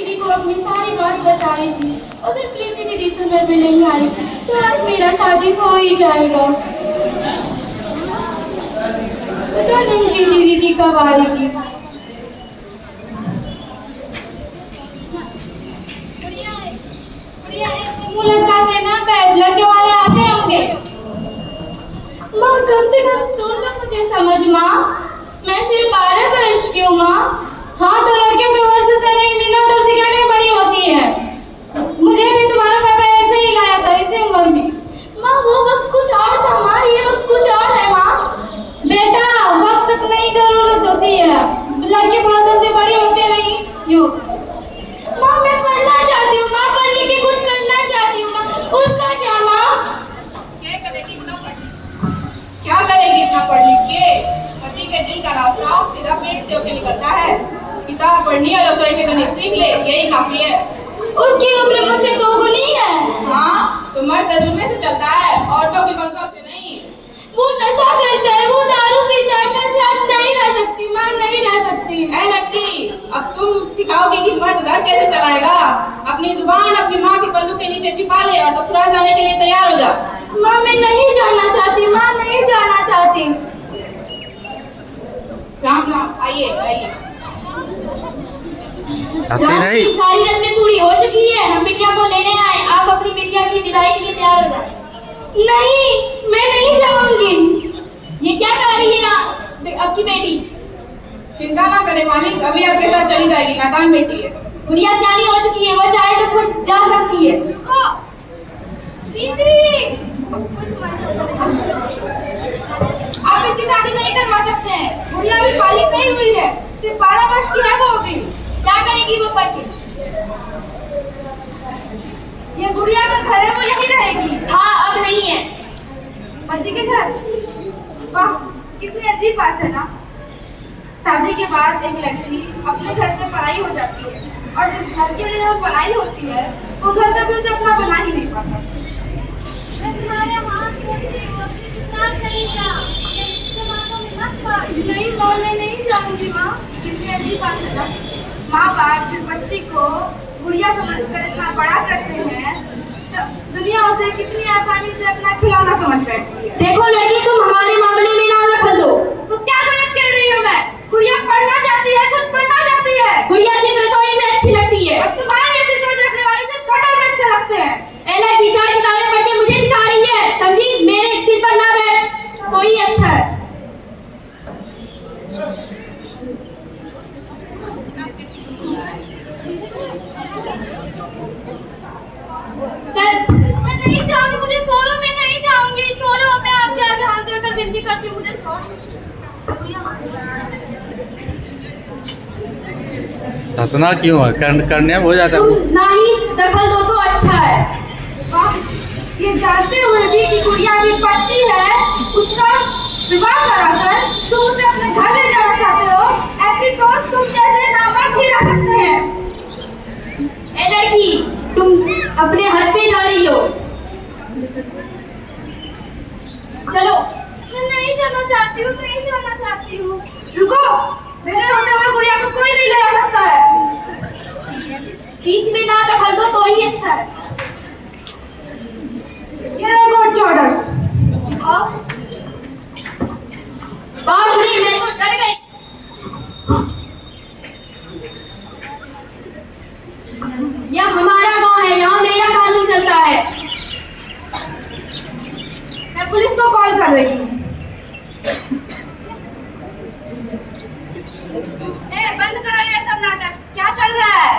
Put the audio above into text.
दीदी को अपनी सारी बात बताई थी। अगर प्रीति दीदी समय पे नहीं आई तो आज मेरा शादी हो ही जाएगा। पता नहीं प्रीति दीदी कब आएगी। मुझे लगता है ना बैड लगे वाले आते होंगे। माँ कम से कम तो मुझे समझ माँ, मैं सिर्फ 12 वर्ष की हूँ माँ। हाँ तो लड़कियों के वर्ष से नहीं, मिनट और सेकंड में बड़ी होती है। मुझे भी तुम्हारा पापा ऐसे ही लाया था इसी उम्र में। माँ वो वक्त कुछ और था माँ, ये वक्त कुछ और है माँ। बेटा वक्त तक नहीं जरूरत होती है, लड़के बहुत जल्दी बड़ी होते नहीं। यूँ माँ मैं पढ़ना चाहती हूँ माँ, पढ़ लिख के कुछ करना चाहती हूँ माँ। उसका क्या माँ? क्या करेगी इतना पढ़ लिख के? पति के दिल का रास्ता सीधा पेट से होकर निकलता है। किताब पढ़नी और रसोई के गणित सीख ले, यही काफी है। उसकी उम्र मुझसे 2 गुनी है। हाँ तो मर्द तजुर्बे से चलता है, औरतों की बंकों से नहीं। वो नशा करता है, वो दारू पीता है, मैं साथ नहीं रह सकती माँ, नहीं रह सकती। ऐ लड़की, अब तुम सिखाओगी कि मर्द घर कैसे चलाएगा। अपनी जुबान अपनी माँ के पल्लू के नीचे छिपा ले और ससुराल जाने के लिए तैयार हो जा। माँ मैं नहीं जाना चाहती माँ, नहीं जाना चाहती। राम राम, आइए आइए। सारी रस्में पूरी हो चुकी है, हम बिटिया को लेने आए। आप अपनी बिटिया की विदाई के लिए तैयार हो जाए। नहीं मैं नहीं जाऊंगी। ये क्या कह रही है आपकी बेटी? चिंता ना करे मालिक, अभी आपके साथ चली जाएगी, नादान बेटी है। गुड़िया ज्ञानी हो चुकी है, वो चाहे तो खुद जा सकती है। आप इसकी शादी नहीं करवा सकते हैं, गुड़िया अभी बालिग नहीं हुई है, सिर्फ 12 वर्ष की है वो अभी। क्या करेगी वो पढ़ के? ये गुड़िया का घर है, वो यहीं रहेगी। हाँ अब नहीं है। पति के घर? वाह कितनी अजीब बात है ना। शादी के बाद एक लड़की अपने घर से पराई हो जाती है, और जिस घर के लिए वो पराई होती है वो घर कभी उसे अपना बना ही नहीं पाता। नहीं माँ मैं नहीं जाऊंगी माँ। कितनी अजीब बात है ना। माँ बाप जिस बच्ची को गुड़िया समझकर इतना बड़ा करते हैं, दुनिया उसे कितनी आसानी से अपना खिलौना समझ बैठती है। देखो लड़की तुम हमारे मामले में ना दखल दो। तो क्या गलत कह रही हूँ मैं? गुड़िया पढ़ना चाहती है, कुछ पढ़ना चाहती है। गुड़िया सिर्फ रसोई में अच्छी लगती है। और तुम्हारे ऐसी सोच रखने वाले से थोड़ा में अच्छे लगते हैं। एला की 4 किताबें पढ़ के मुझे सिखा रही है, समझी? मेरे सिर पर ना बैठ, कोई अच्छा है। चल मैं नहीं जाऊंगी, मुझे छोड़ो, मैं नहीं जाऊंगी। छोड़ो, मैं आपके आगे हाथ जोड़कर विनती करती हूँ, मुझे छोड़ो। हंसना क्यों है? करने में हो जाता है। तुम ना ही दखल दो तो अच्छा है। वाह, ये जानते हुए भी कि गुड़िया अभी बच्ची है, उसका विवाह कराकर तुम उसे अपने घर ले जाना चाहते हो। ऐसी सोच तुम जैसे नामर्द ही ला सकते हैं। ए लड़की तुम अपने हद पे जा रही हो। चलो। मैं नहीं जाना चाहती हूँ, नहीं जाना चाहती हूँ। रुको, मेरे होते हुए गुड़िया को कोई नहीं ले जा सकता है। बीच में ना दखल दो तो ही अच्छा है। ये रहे कोर्ट के ऑर्डर। दिखाओ। बाप रे मैं तो डर गई। यह हमारा गांव है, यहाँ मेरा कानून चलता है। मैं पुलिस को कॉल कर रही हूँ। बंद करो ये सब नाटक, क्या चल रहा है?